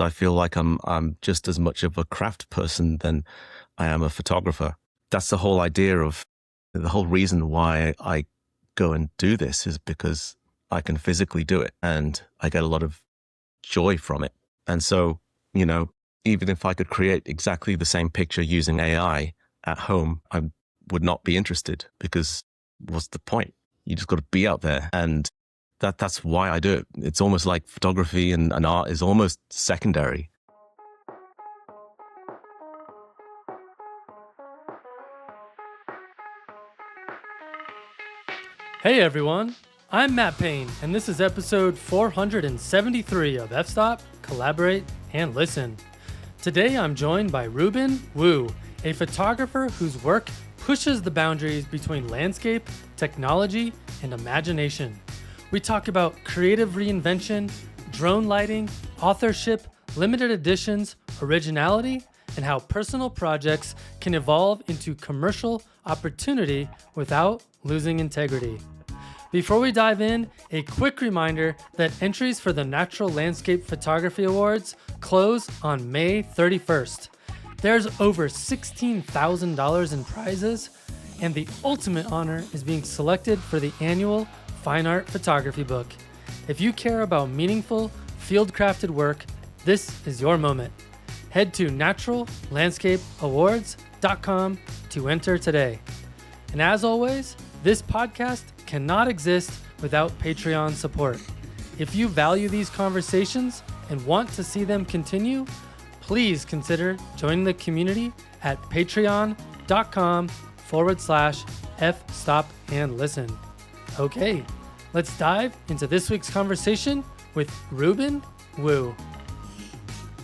I feel like I'm just as much of a craft person than I am a photographer. That's the whole idea of the whole reason why I go and do this is because I can physically do it and I get a lot of joy from it. And so, even if I could create exactly the same picture using AI at home, I would not be interested because what's the point? You just got to be out there. And that's why I do it. It's almost like photography and art is almost secondary. Hey everyone, I'm Matt Payne, and this is episode 473 of F-Stop, Collaborate, and Listen. Today I'm joined by Reuben Wu, a photographer whose work pushes the boundaries between landscape, technology, and imagination. We talk about creative reinvention, drone lighting, authorship, limited editions, originality, and how personal projects can evolve into commercial opportunity without losing integrity. Before we dive in, a quick reminder that entries for the Natural Landscape Photography Awards close on May 31st. There's over $16,000 in prizes, and the ultimate honor is being selected for the annual Fine Art Photography book. If you care about meaningful, field-crafted work, this is your moment. Head to naturallandscapeawards.com to enter today. And as always, this podcast cannot exist without Patreon support. If you value these conversations and want to see them continue, please consider joining the community at patreon.com/fstopandlisten. Okay, let's dive into this week's conversation with Reuben Wu.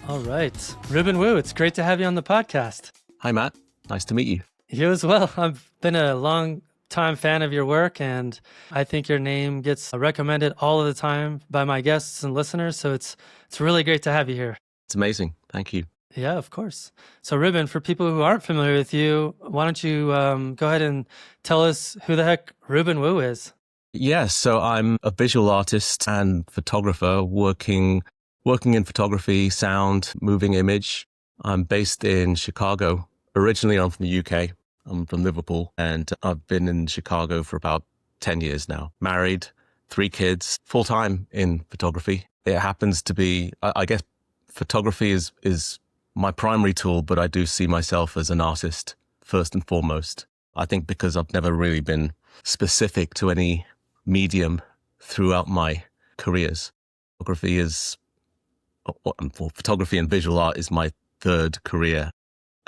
All right, Reuben Wu, it's great to have you on the podcast. Hi, Matt. Nice to meet you. You as well. I've been a long time fan of your work, and I think your name gets recommended all of the time by my guests and listeners. So it's really great to have you here. It's amazing. Thank you. Yeah, of course. So Reuben, for people who aren't familiar with you, why don't you go ahead and tell us who the heck Reuben Wu is? Yeah, so I'm a visual artist and photographer working in photography, sound, moving image. I'm based in Chicago. Originally, I'm from the UK. I'm from Liverpool, and I've been in Chicago for about 10 years now. Married, 3 kids, full-time in photography. It happens to be, I guess, photography is my primary tool, but I do see myself as an artist first and foremost. I think because I've never really been specific to any medium throughout my careers. Photography and visual art is my third career.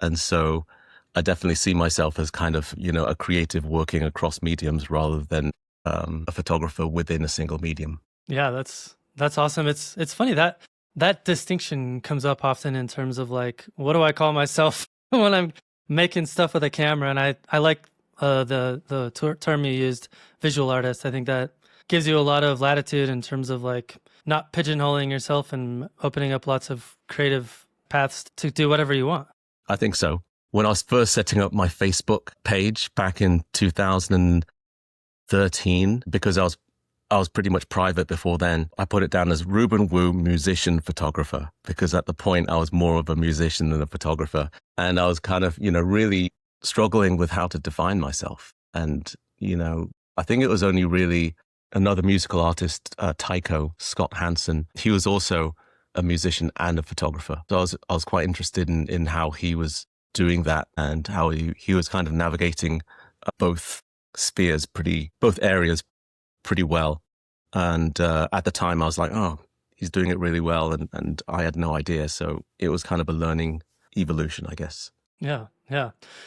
And so I definitely see myself as kind of, a creative working across mediums rather than a photographer within a single medium. Yeah, that's awesome. It's funny that distinction comes up often in terms of like, what do I call myself when I'm making stuff with a camera? And I like the term you used, visual artist. I think that gives you a lot of latitude in terms of like not pigeonholing yourself and opening up lots of creative paths to do whatever you want. I think so. When I was first setting up my Facebook page back in 2013, because I was pretty much private before then, I put it down as Reuben Wu, musician photographer, because at the point I was more of a musician than a photographer. And I was kind of, really struggling with how to define myself. And, I think it was only really another musical artist, Tycho, Scott Hansen. He was also a musician and a photographer. So I was quite interested in how he was doing that and how he was kind of navigating both areas pretty well. And at the time I was like, oh, he's doing it really well. And I had no idea. So it was kind of a learning evolution, I guess. Yeah.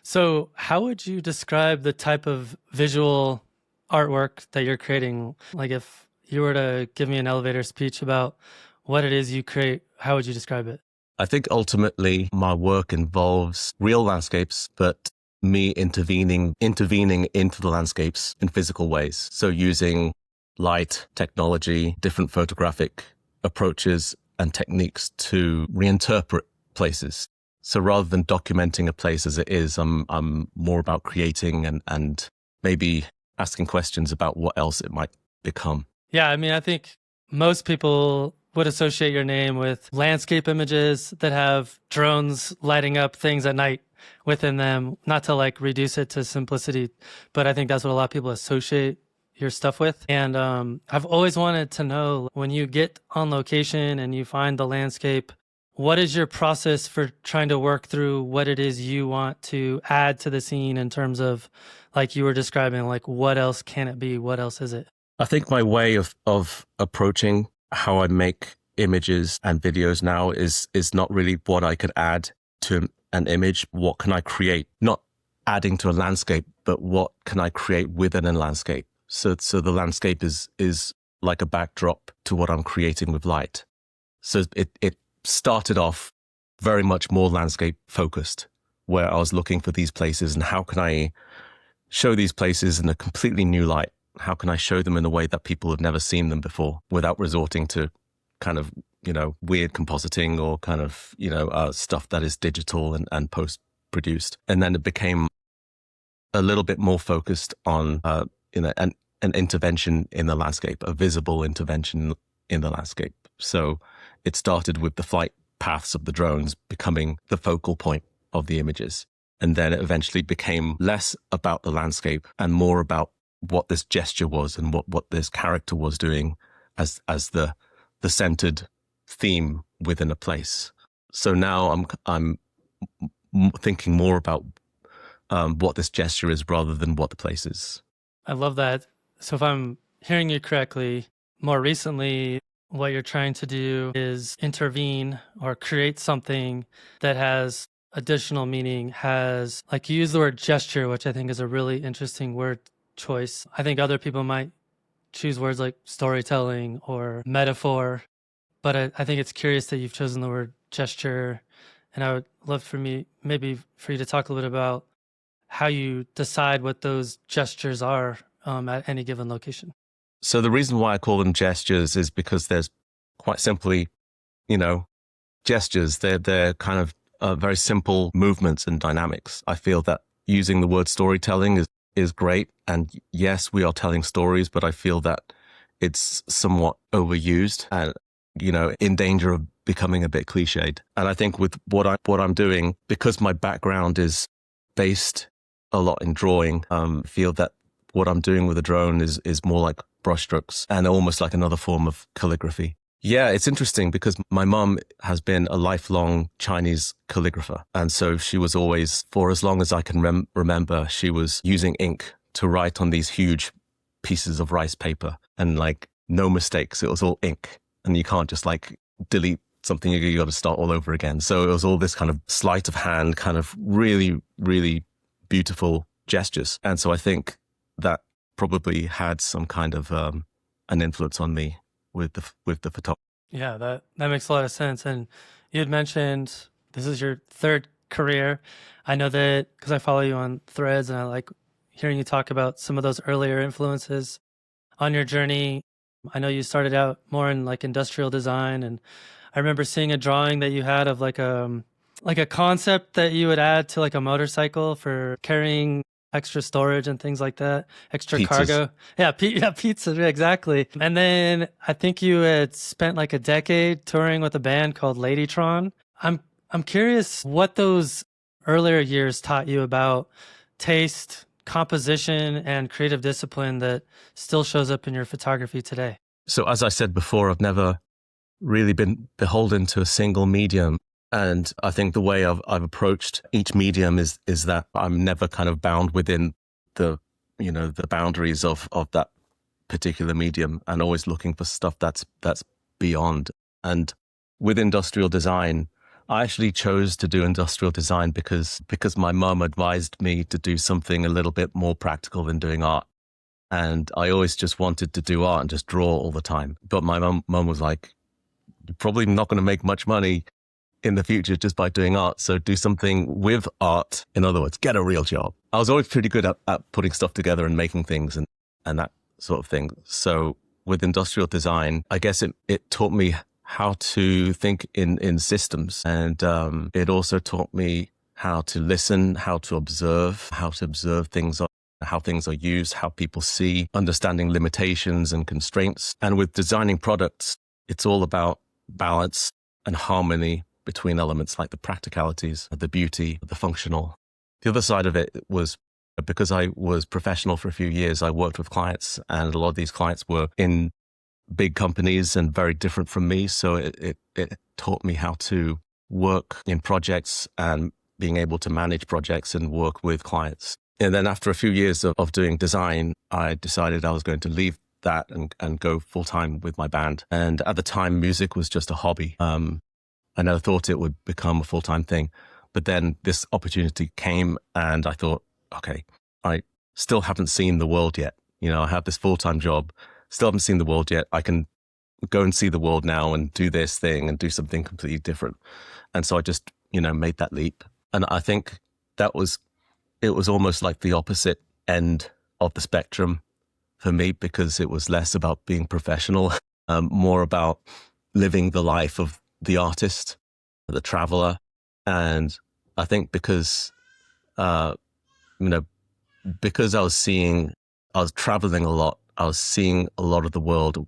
So how would you describe the type of visual artwork that you're creating? Like if you were to give me an elevator speech about what it is you create, how would you describe it? I think ultimately my work involves real landscapes, but me intervening into the landscapes in physical ways. So using light, technology, different photographic approaches and techniques to reinterpret places. So rather than documenting a place as it is, I'm more about creating and maybe asking questions about what else it might become. Yeah, I mean, I think most people would associate your name with landscape images that have drones lighting up things at night within them, not to like reduce it to simplicity, but I think that's what a lot of people associate your stuff with. And I've always wanted to know, when you get on location and you find the landscape, what is your process for trying to work through what it is you want to add to the scene in terms of, like you were describing, like what else can it be? What else is it? I think my way of approaching how I make images and videos now is not really what I could add to an image. What can I create? Not adding to a landscape, but what can I create within a landscape? So the landscape is like a backdrop to what I'm creating with light. So it started off very much more landscape focused, where I was looking for these places and how can I show these places in a completely new light? How can I show them in a way that people have never seen them before without resorting to kind of, weird compositing or kind of, stuff that is digital and post-produced. And then it became a little bit more focused on, an intervention in the landscape, a visible intervention in the landscape. So it started with the flight paths of the drones becoming the focal point of the images. And then it eventually became less about the landscape and more about what this gesture was and what this character was doing as the centered theme within a place. So now I'm thinking more about what this gesture is rather than what the place is. I love that. So if I'm hearing you correctly, more recently, what you're trying to do is intervene or create something that has additional meaning, has, like, you use the word gesture, which I think is a really interesting word choice. I think other people might choose words like storytelling or metaphor, but I think it's curious that you've chosen the word gesture. And I would love for you to talk a little bit about how you decide what those gestures are at any given location. So the reason why I call them gestures is because there's quite simply, gestures. They're kind of very simple movements and dynamics. I feel that using the word storytelling is great. And yes, we are telling stories, but I feel that it's somewhat overused and, in danger of becoming a bit cliched. And I think with what I'm doing, because my background is based a lot in drawing, feel that what I'm doing with a drone is more like brushstrokes and almost like another form of calligraphy. Yeah, it's interesting because my mum has been a lifelong Chinese calligrapher. And so she was always, for as long as I can remember, she was using ink to write on these huge pieces of rice paper and like no mistakes. It was all ink and you can't just like delete something. You got to start all over again. So it was all this kind of sleight of hand, kind of really, really beautiful gestures. And so I think that probably had some kind of an influence on me with the photography. Yeah, that makes a lot of sense. And you had mentioned this is your third career. I know that because I follow you on Threads and I like hearing you talk about some of those earlier influences on your journey. I know you started out more in like industrial design, and I remember seeing a drawing that you had of like a concept that you would add to like a motorcycle for carrying extra storage and things like that, extra Pizzas. cargo. Yeah, pizza, exactly. And then I think you had spent like a decade touring with a band called Ladytron. I'm curious what those earlier years taught you about taste, composition, and creative discipline that still shows up in your photography today. So as I said before, I've never really been beholden to a single medium. And I think the way I've approached each medium is that I'm never kind of bound within the boundaries of that particular medium, and always looking for stuff that's beyond. And with industrial design, I actually chose to do industrial design because my mum advised me to do something a little bit more practical than doing art. And I always just wanted to do art and just draw all the time. But my mum was like, you're probably not going to make much money in the future just by doing art. So do something with art. In other words, get a real job. I was always pretty good at putting stuff together and making things and that sort of thing. So with industrial design, I guess it taught me how to think in systems. And it also taught me how to listen, how to observe things, how things are used, how people see, understanding limitations and constraints. And with designing products, it's all about balance and harmony between elements like the practicalities, the beauty, the functional. The other side of it was because I was professional for a few years, I worked with clients, and a lot of these clients were in big companies and very different from me. So it taught me how to work in projects and being able to manage projects and work with clients. And then after a few years of doing design, I decided I was going to leave that and go full time with my band. And at the time, music was just a hobby. I never thought it would become a full time thing. But then this opportunity came and I thought, okay, I still haven't seen the world yet. I have this full time job, still haven't seen the world yet. I can go and see the world now and do this thing and do something completely different. And so I just, made that leap. And I think it was almost like the opposite end of the spectrum for me, because it was less about being professional, more about living the life of the artist, the traveler. And I think because I was traveling a lot, I was seeing a lot of the world,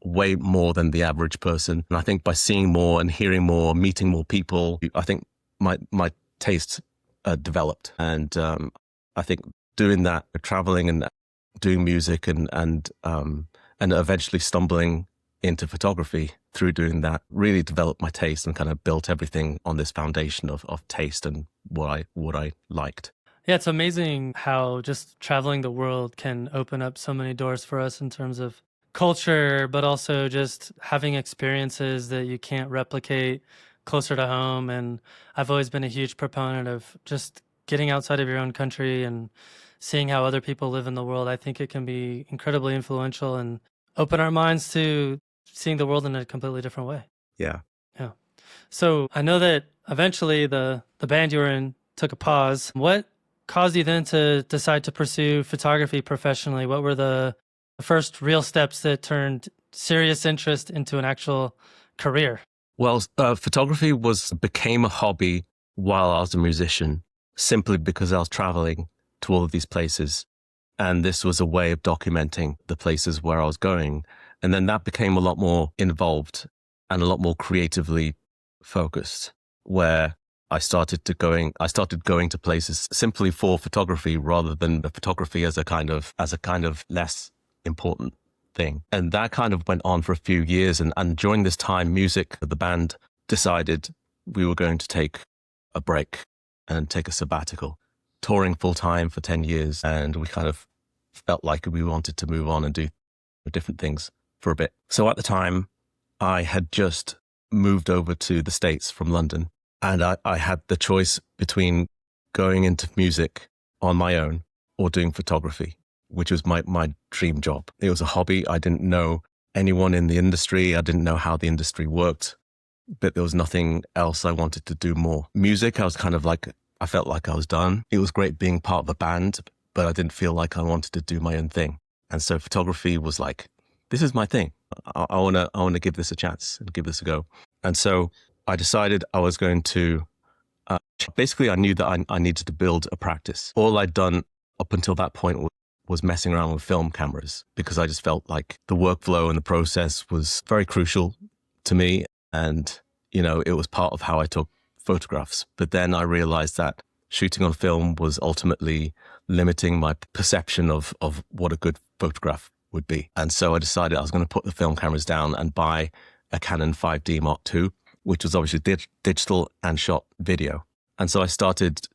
way more than the average person. And I think by seeing more and hearing more, meeting more people, I think my taste developed. And I think doing that, traveling and doing music and eventually stumbling into photography through doing that really developed my taste and kind of built everything on this foundation of taste and what I liked. Yeah, it's amazing how just traveling the world can open up so many doors for us in terms of culture, but also just having experiences that you can't replicate closer to home. And I've always been a huge proponent of just getting outside of your own country and seeing how other people live in the world. I think it can be incredibly influential and open our minds to seeing the world in a completely different way. Yeah. Yeah. So I know that eventually the band you were in took a pause. What caused you then to decide to pursue photography professionally? What were the first real steps that turned serious interest into an actual career? Well, photography became a hobby while I was a musician, simply because I was traveling to all of these places. And this was a way of documenting the places where I was going. And then that became a lot more involved and a lot more creatively focused, where I started going to places simply for photography rather than the photography as a kind of less important thing. And that kind of went on for a few years. And during this time, the band decided we were going to take a break and take a sabbatical, touring full time for 10 years. And we kind of felt like we wanted to move on and do different things for a bit. So at the time, I had just moved over to the States from London. And I had the choice between going into music on my own or doing photography, which was my dream job. It was a hobby. I didn't know anyone in the industry. I didn't know how the industry worked, but there was nothing else I wanted to do more. Music, I felt like I was done. It was great being part of a band, but I didn't feel like I wanted to do my own thing. And so photography was like, this is my thing. I want to give this a chance and give this a go. And so I decided I was going to, basically I knew that I needed to build a practice. All I'd done up until that point was messing around with film cameras, because I just felt like the workflow and the process was very crucial to me. And, it was part of how I took photographs. But then I realized that shooting on film was ultimately limiting my perception of what a good photograph would be. And so I decided I was going to put the film cameras down and buy a Canon 5D Mark II, which was obviously digital and shot video. And so I started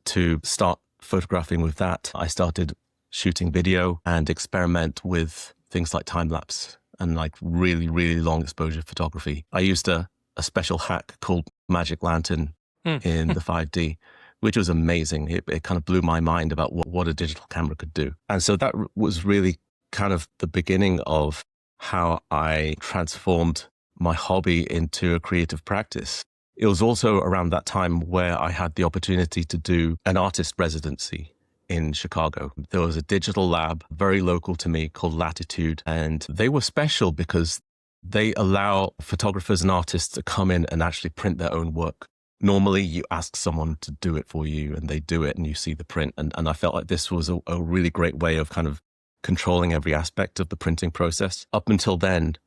photographing with that. I started shooting video and experiment with things like time-lapse and like really, really long exposure photography. I used a special hack called Magic Lantern in the 5D, which was amazing. It kind of blew my mind about what a digital camera could do. And so that was really kind of the beginning of how I transformed my hobby into a creative practice. It was also around that time where I had the opportunity to do an artist residency in Chicago. There was a digital lab very local to me called Latitude, and they were special because they allow photographers and artists to come in and actually print their own work. Normally you ask someone to do it for you and they do it and you see the print. And I felt like this was a really great way of kind of controlling every aspect of the printing process. Up until then,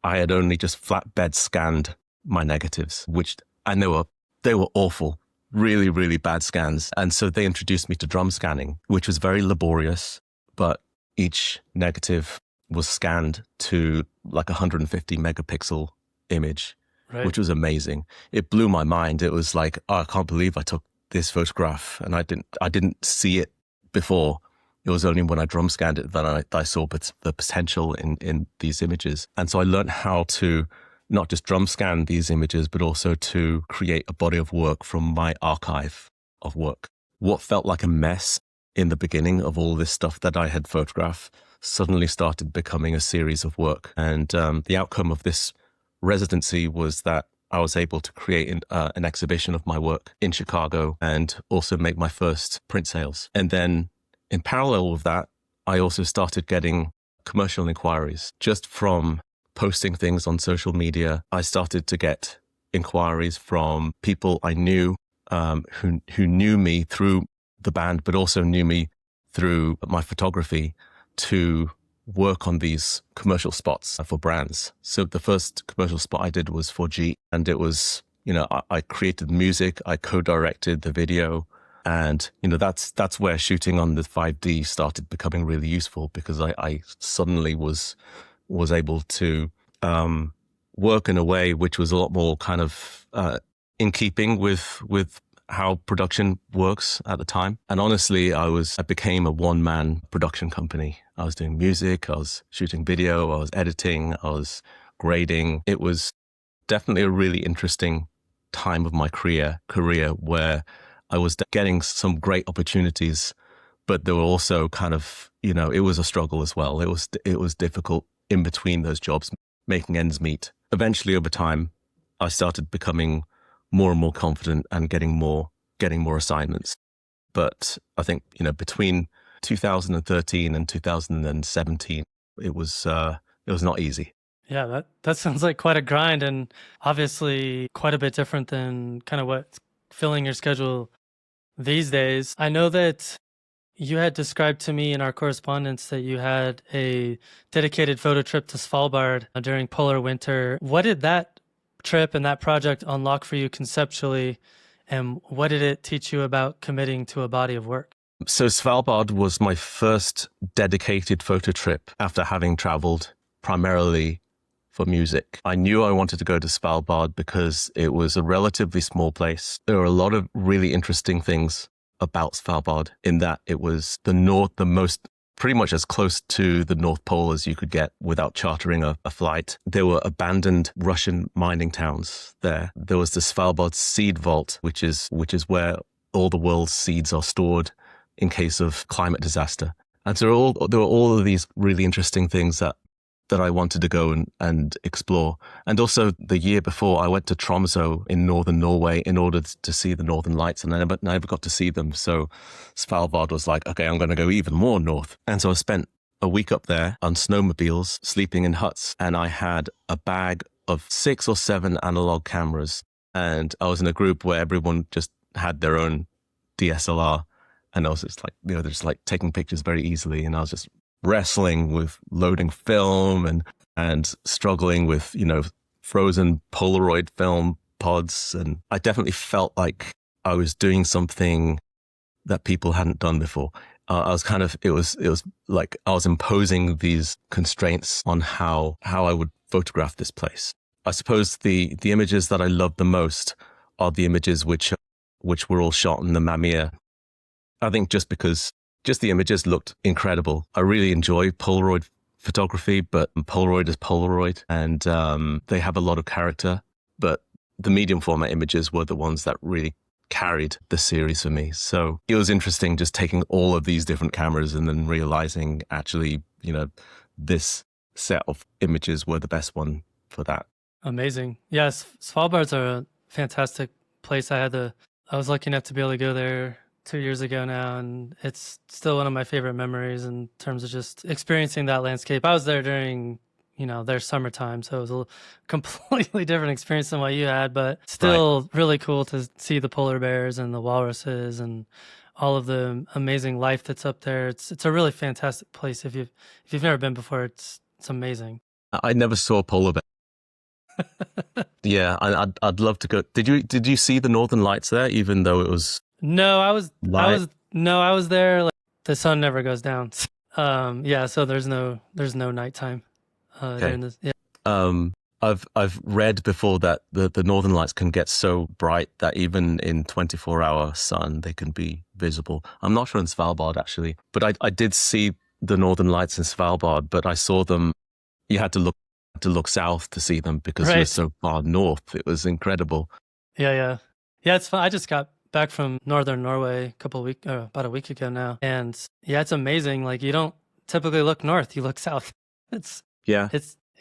I had only just flatbed scanned my negatives, and they were awful, really, really bad scans. And so they introduced me to drum scanning, which was very laborious, but each negative was scanned to like 150 megapixel image, Right. which was amazing. It blew my mind. It was like, oh, I can't believe I took this photograph and I didn't see it before. It was only when I drum scanned it that I saw the potential in these images. And so I learned how to not just drum scan these images, but also to create a body of work from my archive of work. What felt like a mess in the beginning of all this stuff that I had photographed suddenly started becoming a series of work. And the outcome of this residency was that I was able to create an exhibition of my work in Chicago and also make my first print sales. And then in parallel with that, I also started getting commercial inquiries just from posting things on social media. I started to get inquiries from people I knew who knew me through the band, but also knew me through my photography to work on these commercial spots for brands. So the first commercial spot I did was for G, and it was, I created the music, I co-directed the video. And, that's where shooting on the 5D started becoming really useful, because I suddenly was able to work in a way which was a lot more kind of in keeping with how production works at the time. And honestly, I became a one-man production company. I was doing music, I was shooting video, I was editing, I was grading. It was definitely a really interesting time of my career where I was getting some great opportunities, but there were also kind of, it was a struggle as well. It was difficult in between those jobs, making ends meet. Eventually, over time, I started becoming more and more confident and getting more assignments. But I think, between 2013 and 2017, it was not easy. Yeah, that sounds like quite a grind, and obviously quite a bit different than kind of what's filling your schedule these days. I know that you had described to me in our correspondence that you had a dedicated photo trip to Svalbard during polar winter. What did that trip and that project unlock for you conceptually, and what did it teach you about committing to a body of work? So Svalbard was my first dedicated photo trip after having traveled primarily for music. I knew I wanted to go to Svalbard because it was a relatively small place. There were a lot of really interesting things about Svalbard in that it was pretty much as close to the North Pole as you could get without chartering a flight. There were abandoned Russian mining towns there. There was the Svalbard seed vault, which is where all the world's seeds are stored in case of climate disaster. And so there were all of these really interesting things that I wanted to go and explore. And also the year before, I went to Tromsø in northern Norway in order to see the northern lights, and I never got to see them. So Svalbard was like, okay, I'm going to go even more north. And so I spent a week up there on snowmobiles, sleeping in huts, and I had a bag of 6 or 7 analog cameras. And I was in a group where everyone just had their own DSLR, and I was just like, they're just like taking pictures very easily, and I was just wrestling with loading film and struggling with, frozen Polaroid film pods. And I definitely felt like I was doing something that people hadn't done before. It was like I was imposing these constraints on how I would photograph this place. I suppose the images that I love the most are the images which were all shot in the Mamiya. I think just because the images looked incredible. I really enjoy Polaroid photography, but Polaroid is Polaroid, and they have a lot of character. But the medium format images were the ones that really carried the series for me. So it was interesting just taking all of these different cameras and then realizing actually, this set of images were the best one for that. Amazing. Yes, Svalbard's a fantastic place. I was lucky enough to be able to go there 2 years ago now, and it's still one of my favorite memories in terms of just experiencing that landscape. I was there during, their summertime, so it was a completely different experience than what you had, but still really cool to see the polar bears and the walruses and all of the amazing life that's up there. It's a really fantastic place. If you've never been before, it's amazing. I never saw polar bears. Yeah, I'd love to go. Did you see the Northern Lights there, even though it was No, light? I was there. Like the sun never goes down. Yeah, so there's no nighttime Okay. during this. Yeah, Um, I've read before that the Northern Lights can get so bright that even in 24-hour sun they can be visible. I'm not sure in Svalbard actually, but I did see the Northern Lights in Svalbard, but I saw them. You had to look south to see them because you were right. so far north. It was incredible. Yeah. It's fun. I just got back from northern Norway about a week ago now, and yeah, it's amazing. Like you don't typically look north; you look south. It's Yeah.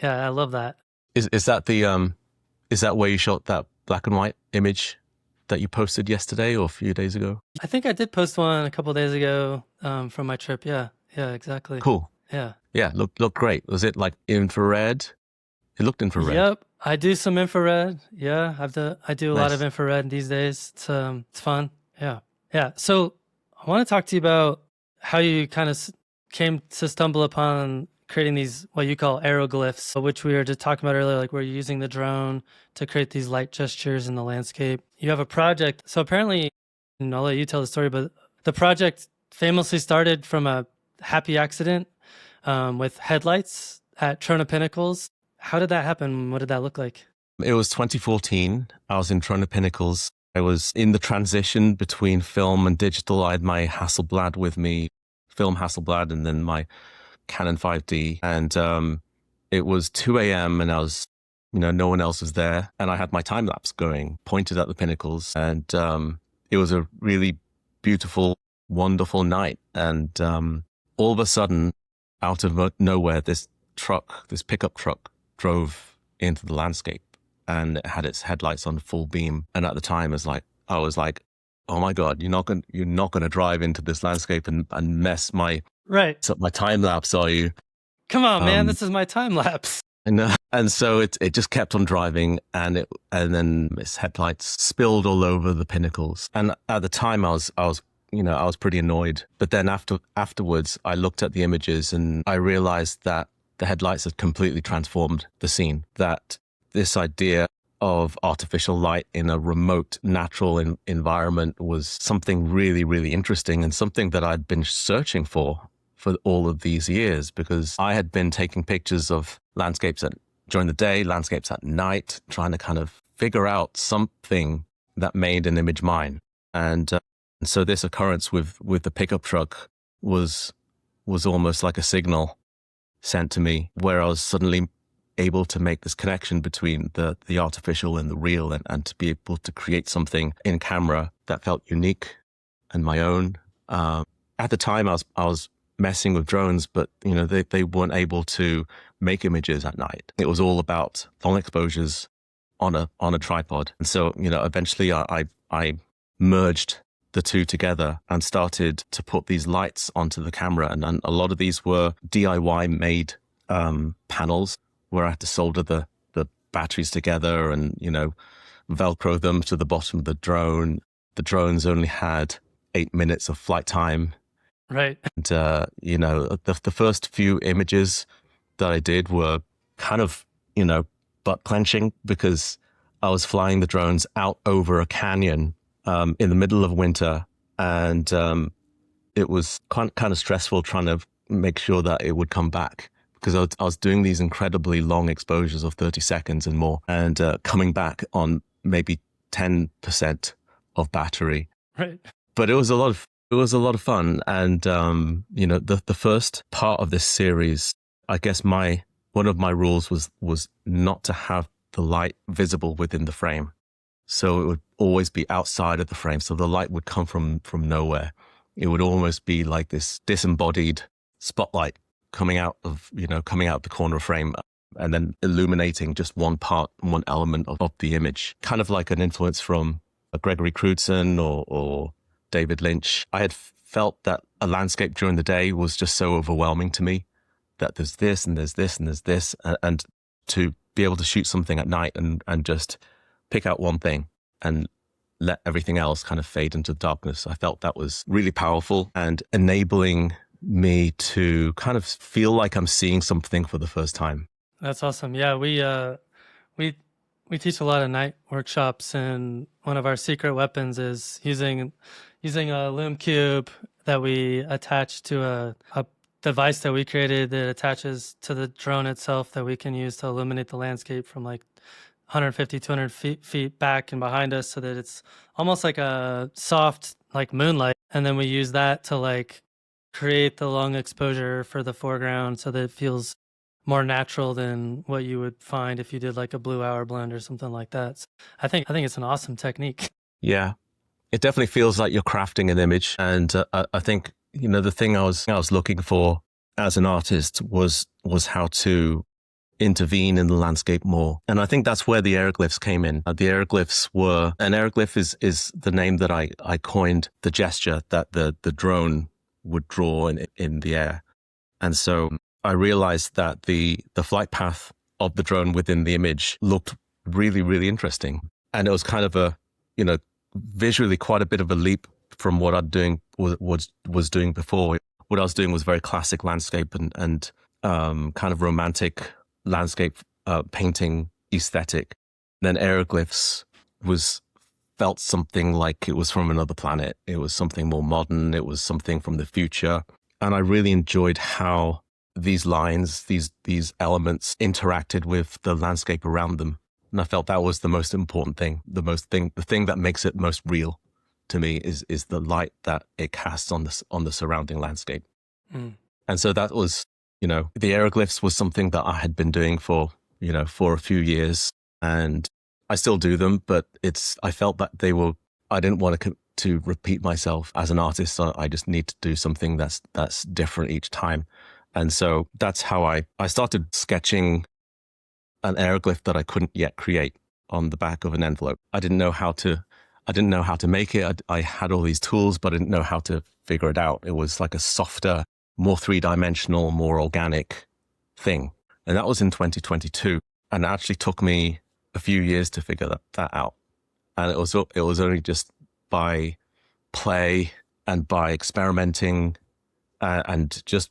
yeah, I love that. Is that the is that where you shot that black and white image that you posted yesterday or a few days ago? I think I did post one a couple days ago from my trip. Yeah, exactly. Cool. Yeah. Yeah, look great. Was it like infrared? It looked infrared. Yep. I do some infrared. Yeah, I do a lot of Nice. infrared these days. It's fun. Yeah. Yeah. So I want to talk to you about how you kind of came to stumble upon creating these what you call aeroglyphs, which we were just talking about earlier, like where you're using the drone to create these light gestures in the landscape. You have a project. So apparently, and I'll let you tell the story, but the project famously started from a happy accident with headlights at Trona Pinnacles. How did that happen? What did that look like? It was 2014. I was in Trona Pinnacles. I was in the transition between film and digital. I had my Hasselblad with me, film Hasselblad, and then my Canon 5D. And it was 2 a.m. and I was, no one else was there. And I had my time lapse going, pointed at the pinnacles. And it was a really beautiful, wonderful night. And all of a sudden, out of nowhere, this pickup truck drove into the landscape and it had its headlights on full beam. And at the time, I was like, oh my God, you're not going to drive into this landscape and mess my Right. time lapse, are you? Come on, man. This is my time lapse. And so it just kept on driving, and then its headlights spilled all over the pinnacles. And at the time, I was pretty annoyed. But then afterwards, I looked at the images and I realized that the headlights had completely transformed the scene. That this idea of artificial light in a remote, natural environment was something really, really interesting and something that I'd been searching for all of these years, because I had been taking pictures of landscapes during the day, landscapes at night, trying to kind of figure out something that made an image mine. And so this occurrence with the pickup truck was almost like a signal sent to me, where I was suddenly able to make this connection between the artificial and the real, and to be able to create something in camera that felt unique and my own. At the time, I was messing with drones, but they weren't able to make images at night. It was all about long exposures on a tripod. And so eventually I merged the two together and started to put these lights onto the camera. And a lot of these were DIY made panels where I had to solder the batteries together and Velcro them to the bottom of the drone. The drones only had 8 minutes of flight time. Right. And, the first few images that I did were kind of, butt clenching, because I was flying the drones out over a canyon in the middle of winter. And it was kind of stressful trying to make sure that it would come back, because I was doing these incredibly long exposures of 30 seconds and more, and coming back on maybe 10% of battery. Right. But it was a lot of fun. And, the first part of this series, I guess one of my rules was not to have the light visible within the frame. So it would always be outside of the frame. So the light would come from nowhere. It would almost be like this disembodied spotlight coming out of the corner of frame and then illuminating just one part, one element of the image. Kind of like an influence from Gregory Crewdson or David Lynch. I had felt that a landscape during the day was just so overwhelming to me, that there's this and there's this and there's this, and to be able to shoot something at night and just pick out one thing and let everything else kind of fade into darkness. I felt that was really powerful and enabling me to kind of feel like I'm seeing something for the first time. That's awesome. Yeah, we we teach a lot of night workshops, and one of our secret weapons is using a loom cube that we attach to a device that we created that attaches to the drone itself that we can use to illuminate the landscape from like 150, 200 feet back and behind us, so that it's almost like a soft like moonlight. And then we use that to like create the long exposure for the foreground so that it feels more natural than what you would find if you did like a blue hour blend or something like that. So I think it's an awesome technique. Yeah, it definitely feels like you're crafting an image. And I think, the thing I was looking for as an artist was how to intervene in the landscape more. And I think that's where the aeroglyphs came in. The aeroglyphs were, an aeroglyph is the name that I coined the gesture that the drone would draw in the air. And so I realized that the flight path of the drone within the image looked really, really interesting. And it was kind of visually quite a bit of a leap from what I'd was doing before. What I was doing was very classic landscape and kind of romantic landscape painting aesthetic. Then aeroglyphs felt something like it was from another planet. It was something more modern. It was something from the future. And I really enjoyed how these lines, these elements interacted with the landscape around them. And I felt that was the most important thing. The thing that makes it most real to me is the light that it casts on the surrounding landscape. Mm. And so that was, the aeroglyphs was something that I had been doing for a few years, and I still do them, but I felt that I didn't want to repeat myself as an artist. So I just need to do something that's different each time. And so that's how I started sketching an aeroglyph that I couldn't yet create on the back of an envelope. I didn't know how to make it. I had all these tools, but I didn't know how to figure it out. It was like a softer, more three-dimensional, more organic thing. And that was in 2022. And it actually took me a few years to figure that out. And it was only just by play and by experimenting and just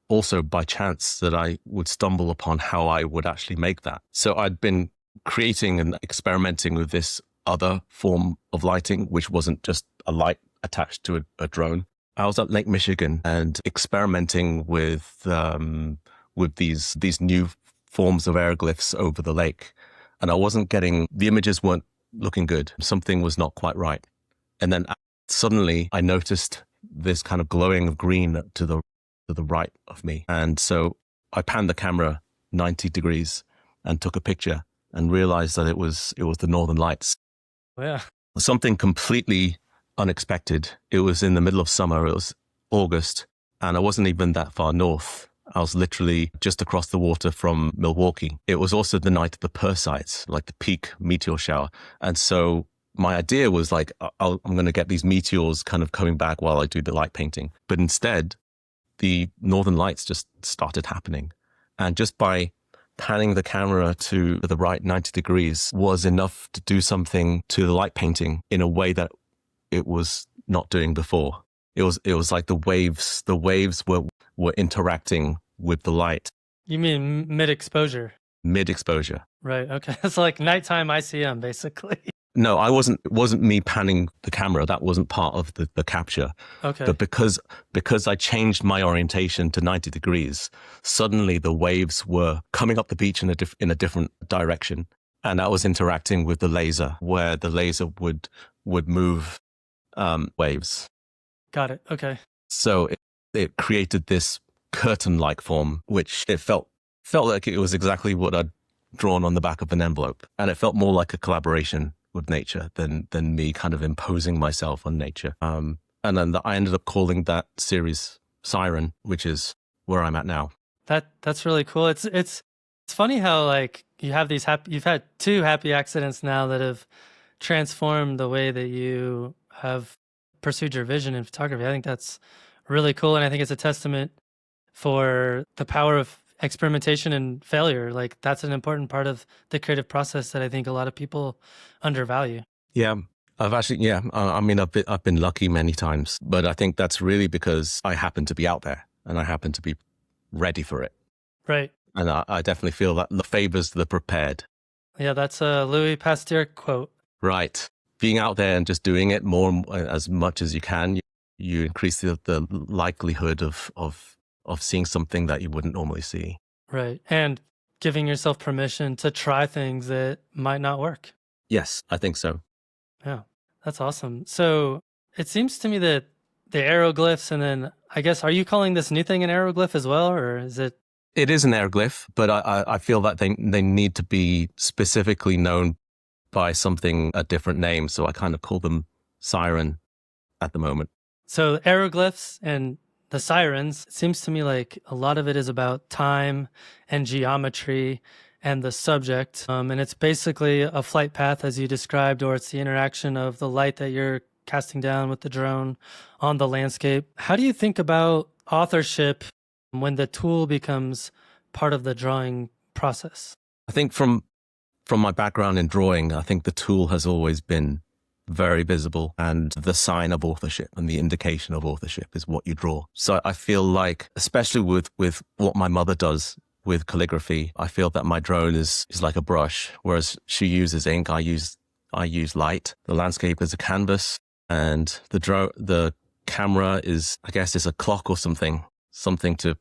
also by chance that I would stumble upon how I would actually make that. So I'd been creating and experimenting with this other form of lighting, which wasn't just a light attached to a drone. I was at Lake Michigan and experimenting with these new forms of aeroglyphs over the lake. And the images weren't looking good. Something was not quite right. And then suddenly I noticed this kind of glowing of green to the right of me. And so I panned the camera 90 degrees and took a picture and realized that it was the Northern Lights. Oh, yeah. Something completely unexpected. It was in the middle of summer. It was August, and I wasn't even that far north. I was literally just across the water from Milwaukee. It was also the night of the Perseids, like the peak meteor shower. And so my idea was like, I'm going to get these meteors kind of coming back while I do the light painting. But instead, the Northern Lights just started happening. And just by panning the camera to the right 90 degrees was enough to do something to the light painting in a way that it was not doing before. It was like the waves were interacting with the light. You mean mid-exposure? Mid-exposure. Right, okay. It's like nighttime ICM, basically. No, it wasn't me panning the camera. That wasn't part of the capture. Okay. But because I changed my orientation to 90 degrees, suddenly the waves were coming up the beach in a different direction. And that was interacting with the laser, where the laser would move waves. Got it. Okay. So it created this curtain-like form, which it felt like it was exactly what I'd drawn on the back of an envelope. And it felt more like a collaboration with nature than me kind of imposing myself on nature. And then I ended up calling that series Siren, which is where I'm at now. That's really cool. It's funny how like you've had two happy accidents now that have transformed the way that you have pursued your vision in photography. I think that's really cool, and I think it's a testament for the power of experimentation and failure. Like that's an important part of the creative process that I think a lot of people undervalue. Yeah. I've been lucky many times, but I think that's really because I happen to be out there and I happen to be ready for it. Right. And I definitely feel that favors the prepared. Yeah, that's a Louis Pasteur quote. Right. Being out there and just doing it more and as much as you can, you increase the likelihood of seeing something that you wouldn't normally see. Right. And giving yourself permission to try things that might not work. Yes, I think so. Yeah, that's awesome. So it seems to me that the aeroglyphs, and then I guess, are you calling this new thing an aeroglyph as well, or is it? It is an aeroglyph, but I feel that they need to be specifically known by something, a different name. So I kind of call them siren at the moment. So aeroglyphs and the sirens, it seems to me like a lot of it is about time and geometry and the subject. And it's basically a flight path as you described, or it's the interaction of the light that you're casting down with the drone on the landscape. How do you think about authorship when the tool becomes part of the drawing process? I think from my background in drawing, I think the tool has always been very visible, and the sign of authorship and the indication of authorship is what you draw. So I feel like, especially with what my mother does with calligraphy, I feel that my drone is like a brush, whereas she uses ink, I use light. The landscape is a canvas, and the camera is, I guess, is a clock or something to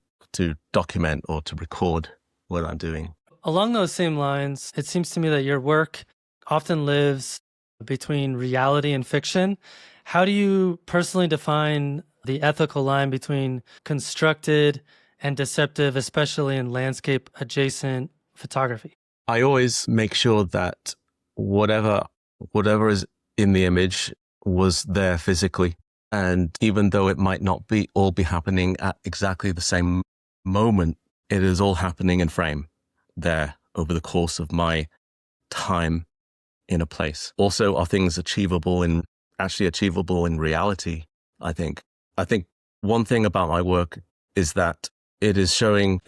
document or to record what I'm doing. Along those same lines, it seems to me that your work often lives between reality and fiction. How do you personally define the ethical line between constructed and deceptive, especially in landscape adjacent photography? I always make sure that whatever is in the image was there physically. And even though it might not be all be happening at exactly the same moment, it is all happening in frame there over the course of my time in a place. Also, are things achievable in reality? I think one thing about my work is that it is trying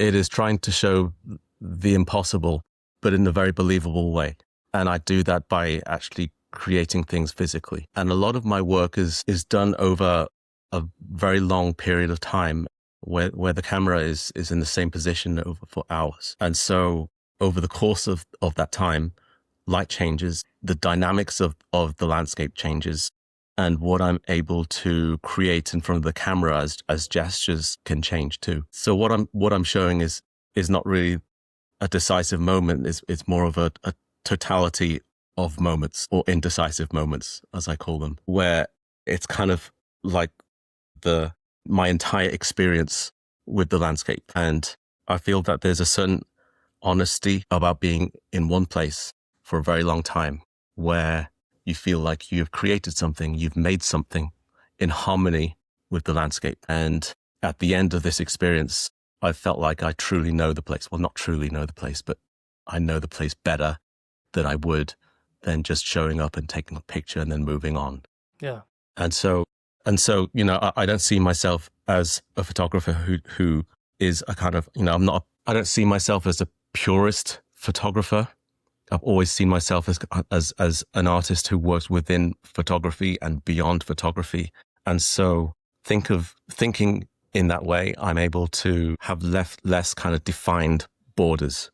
to show the impossible, but in a very believable way. And I do that by actually creating things physically. And a lot of my work is done over a very long period of time where the camera is in the same position for hours. And so over the course of that time, light changes, the dynamics of the landscape changes, and what I'm able to create in front of the camera as gestures can change too. So what I'm showing is not really a decisive moment. It's more of a totality of moments, or indecisive moments, as I call them, where it's kind of like my entire experience with the landscape. And I feel that there's a certain honesty about being in one place for a very long time, where you feel like you've created something, you've made something in harmony with the landscape. And at the end of this experience, I felt like I truly know the place. Well, not truly know the place, but I know the place better than I would than just showing up and taking a picture and then moving on. Yeah. And so, I don't see myself as a photographer who is a kind of, I don't see myself as a purist photographer. I've always seen myself as an artist who works within photography and beyond photography. And so thinking in that way, I'm able to have less kind of defined borders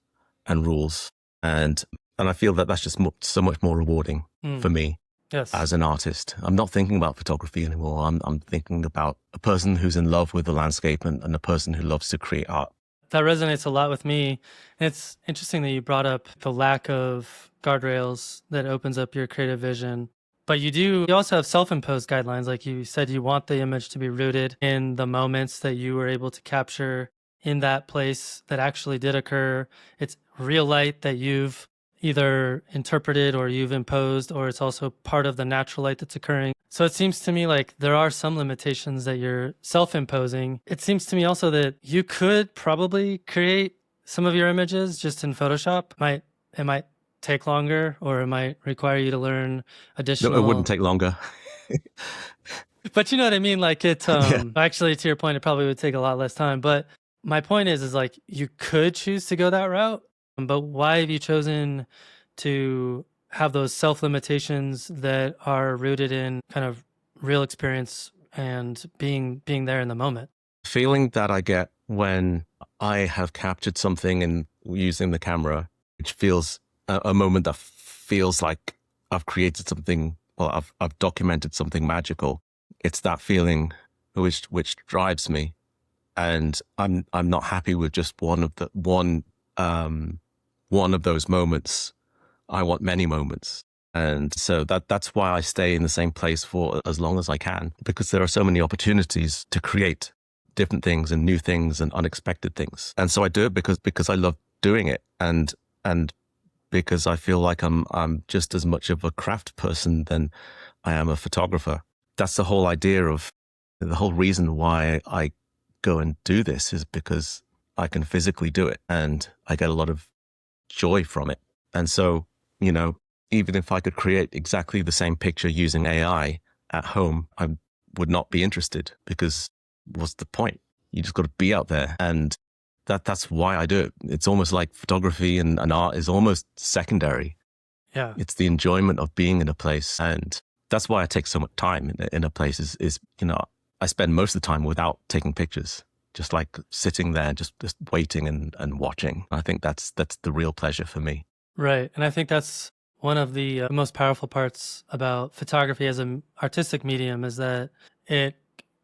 and rules. And I feel that that's just so much more rewarding for me. Yes. As an artist. I'm not thinking about photography anymore. I'm thinking about a person who's in love with the landscape and a person who loves to create art. That resonates a lot with me. It's interesting that you brought up the lack of guardrails that opens up your creative vision. But you also have self-imposed guidelines. Like you said, you want the image to be rooted in the moments that you were able to capture in that place that actually did occur. It's real light that you've either interpreted or you've imposed, or it's also part of the natural light that's occurring. So it seems to me like there are some limitations that you're self-imposing. It seems to me also that you could probably create some of your images just in Photoshop. It might take longer, or it might require you to learn additional... No, it wouldn't take longer. But you know what I mean? Like actually, to your point, it probably would take a lot less time. But my point is like you could choose to go that route. But why have you chosen to have those self-limitations that are rooted in kind of real experience and being there in the moment? Feeling that I get when I have captured something and using the camera, which feels a moment that feels like I've created something, well, I've documented something magical. It's that feeling which drives me. And I'm not happy with just one of those moments. I want many moments. And so that's why I stay in the same place for as long as I can, because there are so many opportunities to create different things and new things and unexpected things. And so I do it because I love doing it, and because I feel like I'm just as much of a craft person than I am a photographer. That's the whole idea of the whole reason why I go and do this, is because I can physically do it and I get a lot of joy from it. And so, even if I could create exactly the same picture using AI at home, I would not be interested, because what's the point? You just got to be out there. And that's why I do it. It's almost like photography and art is almost secondary. Yeah. It's the enjoyment of being in a place. And that's why I take so much time in a place is I spend most of the time without taking pictures, just like sitting there, just waiting and watching. I think that's the real pleasure for me. Right. And I think that's one of the most powerful parts about photography as an artistic medium, is that it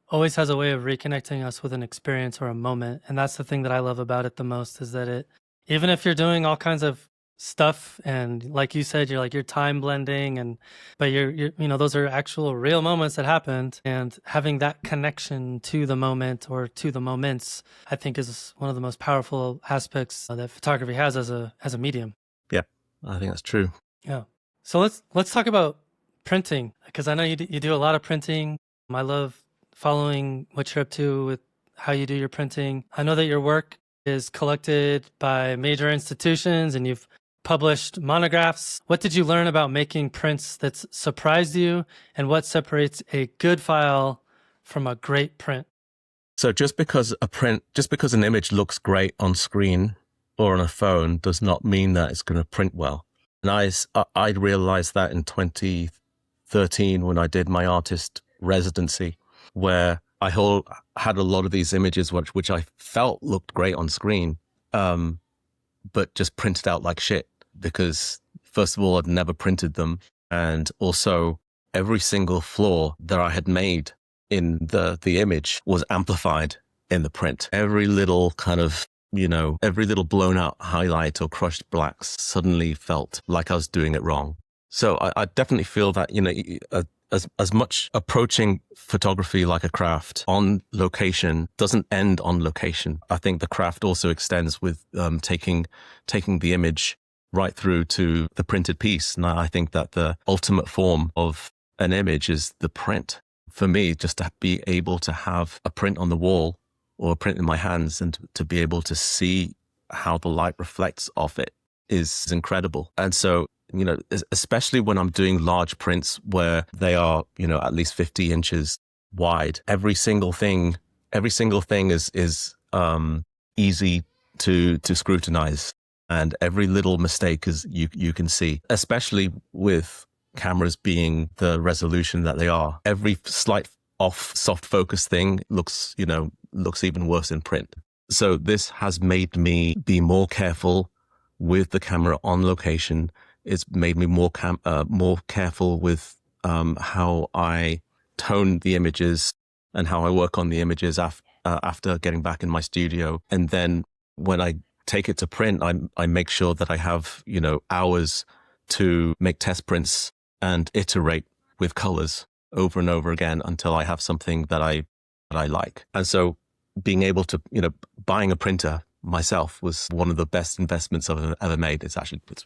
always has a way of reconnecting us with an experience or a moment. And that's the thing that I love about it the most, is that even if you're doing all kinds of stuff, and like you said, you're time blending, but you're those are actual real moments that happened, and having that connection to the moment or to the moments, I think, is one of the most powerful aspects that photography has as a medium. Yeah, I think that's true. Yeah. So let's talk about printing, because I know you do a lot of printing. I love following what you're up to with how you do your printing. I know that your work is collected by major institutions and you've published monographs. What did you learn about making prints that's surprised you, and what separates a good file from a great print? So just because an image looks great on screen or on a phone does not mean that it's going to print well. And I realized that in 2013 when I did my artist residency, where I had a lot of these images which I felt looked great on screen, but just printed out like shit, because first of all, I'd never printed them. And also every single flaw that I had made in the image was amplified in the print. Every little kind of, every little blown out highlight or crushed blacks suddenly felt like I was doing it wrong. So I definitely feel that, as much approaching photography like a craft on location doesn't end on location. I think the craft also extends with taking the image right through to the printed piece. And I think that the ultimate form of an image is the print. For me, just to be able to have a print on the wall or a print in my hands and to be able to see how the light reflects off it is incredible. And so, especially when I'm doing large prints where they are, at least 50 inches wide, every single thing is easy to scrutinize. And every little mistake is you can see, especially with cameras being the resolution that they are. Every slight off soft focus thing looks even worse in print. So this has made me be more careful with the camera on location. It's made me more careful with how I tone the images and how I work on the images after getting back in my studio. And then when I take it to print, I make sure that I have hours to make test prints and iterate with colors over and over again until I have something that I like. And so being able to, buying a printer myself was one of the best investments I've ever made. It's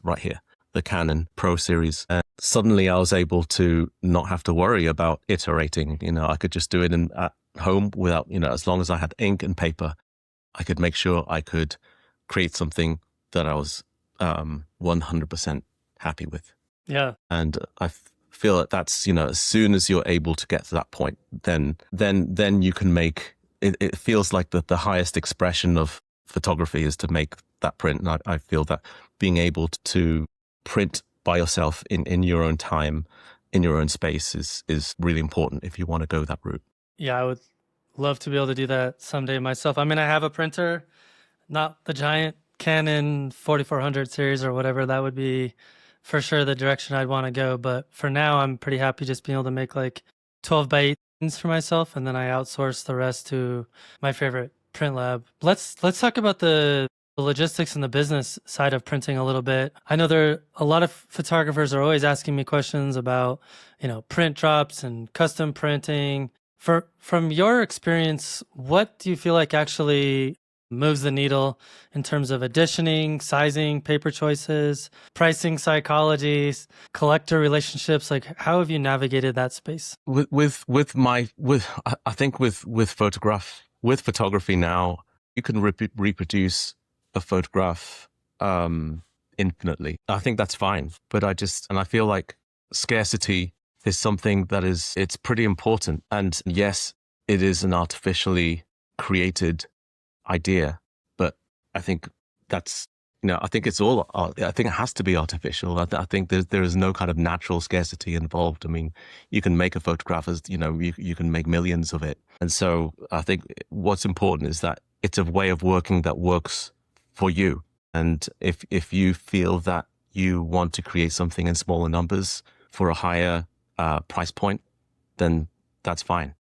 right here, the Canon Pro Series. And suddenly I was able to not have to worry about iterating. I could just do it at home without, as long as I had ink and paper, I could make sure I could create something that I was 100% happy with. Yeah. And I feel that that's, as soon as you're able to get to that point, then you can make it. It feels like the highest expression of photography is to make that print. And I feel that being able to print by yourself in your own time, in your own space is really important if you want to go that route. Yeah, I would love to be able to do that someday myself. I mean, I have a printer, not the giant Canon 4400 series or whatever, that would be for sure the direction I'd want to go. But for now, I'm pretty happy just being able to make like 12 by 18s for myself, and then I outsource the rest to my favorite print lab. Let's talk about the logistics and the business side of printing a little bit. I know there a lot of photographers are always asking me questions about, print drops and custom printing. From your experience, what do you feel like actually moves the needle in terms of editioning, sizing, paper choices, pricing psychologies, collector relationships? Like, how have you navigated that space? I think with photography now, you can reproduce a photograph infinitely. I think that's fine, but I feel like scarcity is something it's pretty important. And yes, it is an artificially created idea, but I think that's, I think I think it has to be artificial. I think there is no kind of natural scarcity involved. I mean, you can make a photograph as, you can make millions of it. And so I think what's important is that it's a way of working that works for you. And if you feel that you want to create something in smaller numbers for a higher price point, then that's fine.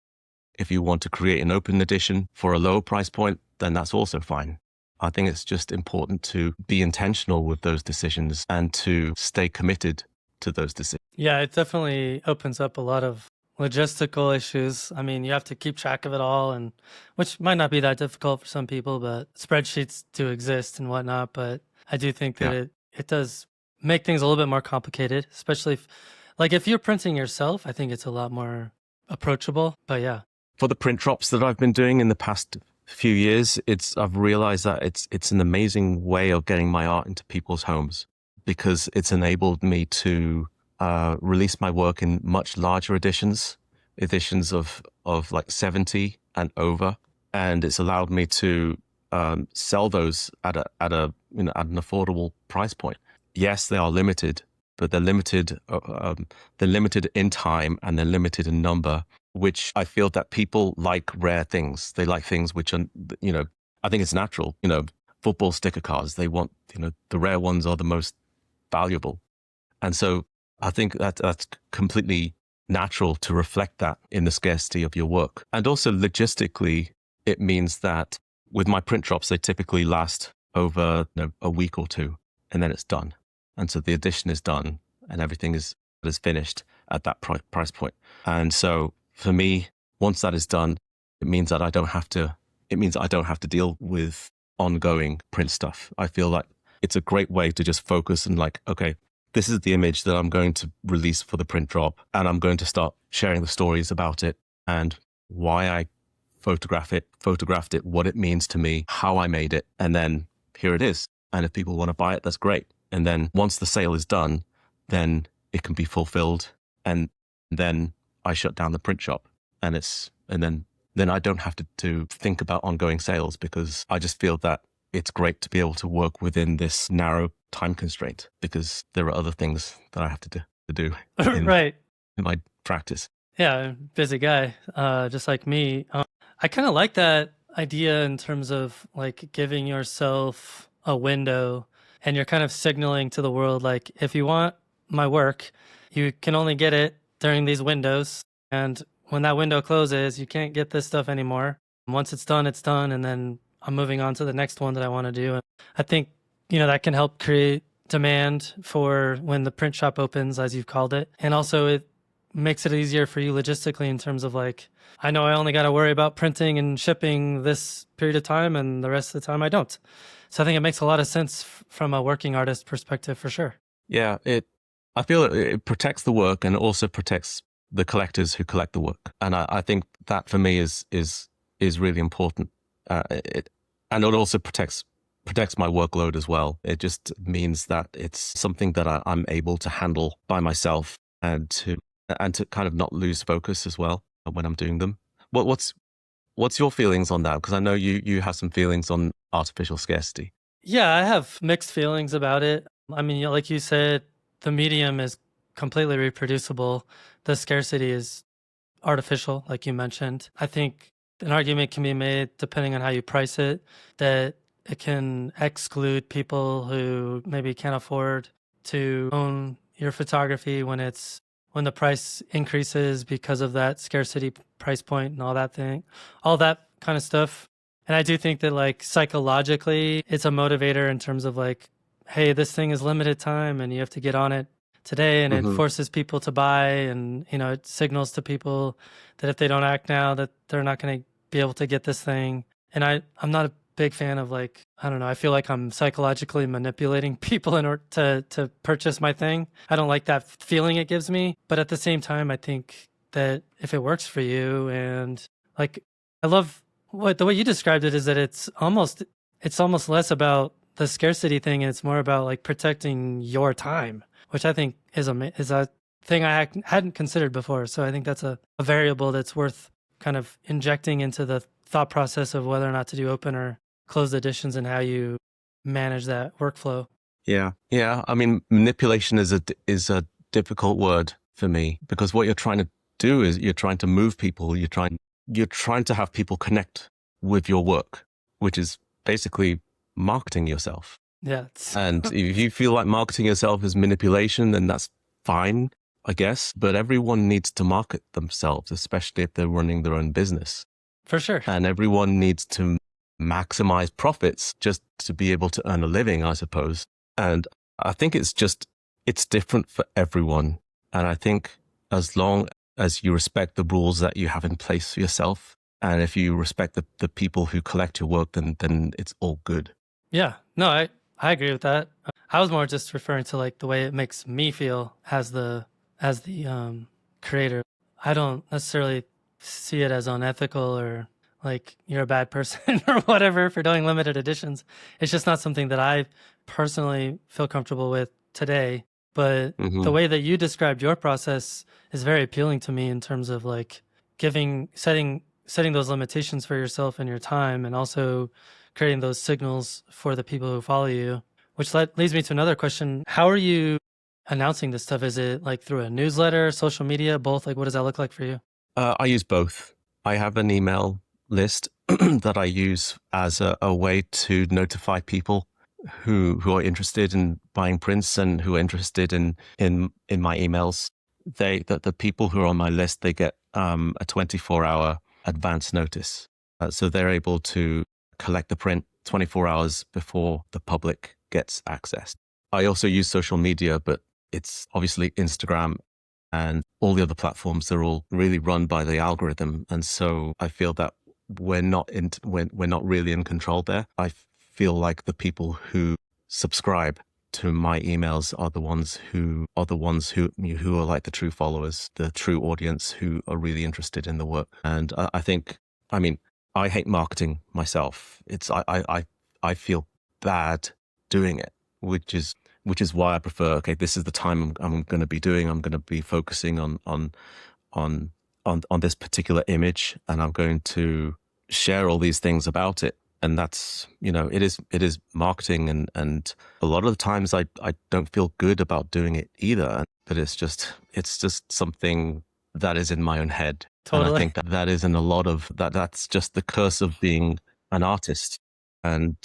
If you want to create an open edition for a lower price point, then that's also fine. I think it's just important to be intentional with those decisions and to stay committed to those decisions. Yeah, it definitely opens up a lot of logistical issues. I mean, you have to keep track of it all, and which might not be that difficult for some people, but spreadsheets do exist and whatnot. But I do think that it does make things a little bit more complicated, especially if you're printing yourself. I think it's a lot more approachable. But yeah. For the print drops that I've been doing in the past few years, I've realized that it's an amazing way of getting my art into people's homes, because it's enabled me to release my work in much larger editions of like 70 and over, and it's allowed me to sell those at an affordable price point. Yes, they are limited, but they're limited in time and they're limited in number, which I feel that people like rare things. They like things which are, I think it's natural. Football sticker cards, they want, the rare ones are the most valuable. And so I think that's completely natural to reflect that in the scarcity of your work. And also logistically, it means that with my print drops, they typically last over a week or two, and then it's done. And so the edition is done and everything is finished at that price point. And so for me, once that is done, it means that I don't have to deal with ongoing print stuff. I feel like it's a great way to just focus and okay, this is the image that I'm going to release for the print drop, and I'm going to start sharing the stories about it and why I photographed it, what it means to me, how I made it, and then here it is. And if people want to buy it, that's great. And then once the sale is done, then it can be fulfilled, and then I shut down the print shop, and then I don't have to think about ongoing sales, because I just feel that it's great to be able to work within this narrow time constraint, because there are other things that I have to do right in my practice. Yeah, busy guy, just like me. I kind of like that idea in terms of giving yourself a window, and you're kind of signaling to the world, if you want my work, you can only get it during these windows. And when that window closes, you can't get this stuff anymore. Once it's done, and then I'm moving on to the next one that I want to do. And I think, that can help create demand for when the print shop opens, as you've called it. And also it makes it easier for you logistically in terms of I know I only got to worry about printing and shipping this period of time, and the rest of the time I don't. So I think it makes a lot of sense from a working artist perspective, for sure. Yeah, I feel it protects the work, and it also protects the collectors who collect the work. And I think that for me is really important. And it also protects my workload as well. It just means that it's something that I'm able to handle by myself, and to kind of not lose focus as well when I'm doing them. What's your feelings on that? Because I know you have some feelings on artificial scarcity. Yeah, I have mixed feelings about it. I mean, like you said, the medium is completely reproducible. The scarcity is artificial, like you mentioned. I think an argument can be made, depending on how you price it, that it can exclude people who maybe can't afford to own your photography when the price increases because of that scarcity price point and all that kind of stuff. And I do think that like psychologically, it's a motivator in terms of like, hey, this thing is limited time and you have to get on it today, and it Hmm. forces people to buy, and it signals to people that if they don't act now, that they're not going to be able to get this thing. And I'm not a big fan of like, I don't know, I feel like I'm psychologically manipulating people in order to purchase my thing. I don't like that feeling it gives me, but at the same time, I think that if it works for you, and like, I love the way you described it, is that it's almost less about the scarcity thing, and it's more about like protecting your time, which I think is a thing I hadn't considered before. So I think that's a variable that's worth kind of injecting into the thought process of whether or not to do open or closed editions and how you manage that workflow. Yeah. Yeah. I mean, manipulation is a difficult word for me, because what you're trying to do is you're trying to move people. You're trying to have people connect with your work, which is basically marketing yourself. Yeah. And if you feel like marketing yourself is manipulation, then that's fine, I guess. But everyone needs to market themselves, especially if they're running their own business. For sure. And everyone needs to maximize profits just to be able to earn a living, I suppose. And I think it's different for everyone. And I think as long as you respect the rules that you have in place for yourself, and if you respect the people who collect your work, then it's all good. Yeah. No, I agree with that. I was more just referring to like the way it makes me feel as the creator. I don't necessarily see it as unethical or like you're a bad person or whatever for doing limited editions. It's just not something that I personally feel comfortable with today. But the way that you described your process is very appealing to me in terms of like setting those limitations for yourself and your time, and also creating those signals for the people who follow you. Which leads me to another question. How are you announcing this stuff? Is it like through a newsletter, social media, both? Like, what does that look like for you? I use both. I have an email list that I use as a way to notify people who are interested in buying prints and who are interested in my emails. The people who are on my list, they get a 24-hour advance notice. So they're able to collect the print 24 hours before the public gets access. I also use social media, but it's obviously Instagram and all the other platforms. They're all really run by the algorithm. And so I feel that we're not really in control there. I feel like the people who subscribe to my emails are the ones who are like the true followers, the true audience who are really interested in the work. And I mean, I hate marketing myself. I feel bad doing it, which is why I prefer, okay, this is the time I'm going to be doing. I'm going to be focusing on this particular image, and I'm going to share all these things about it. And that's, it is marketing. And a lot of the times I don't feel good about doing it either, but it's just something that is in my own head. Totally. And I think that is in a lot of that's just the curse of being an artist, and,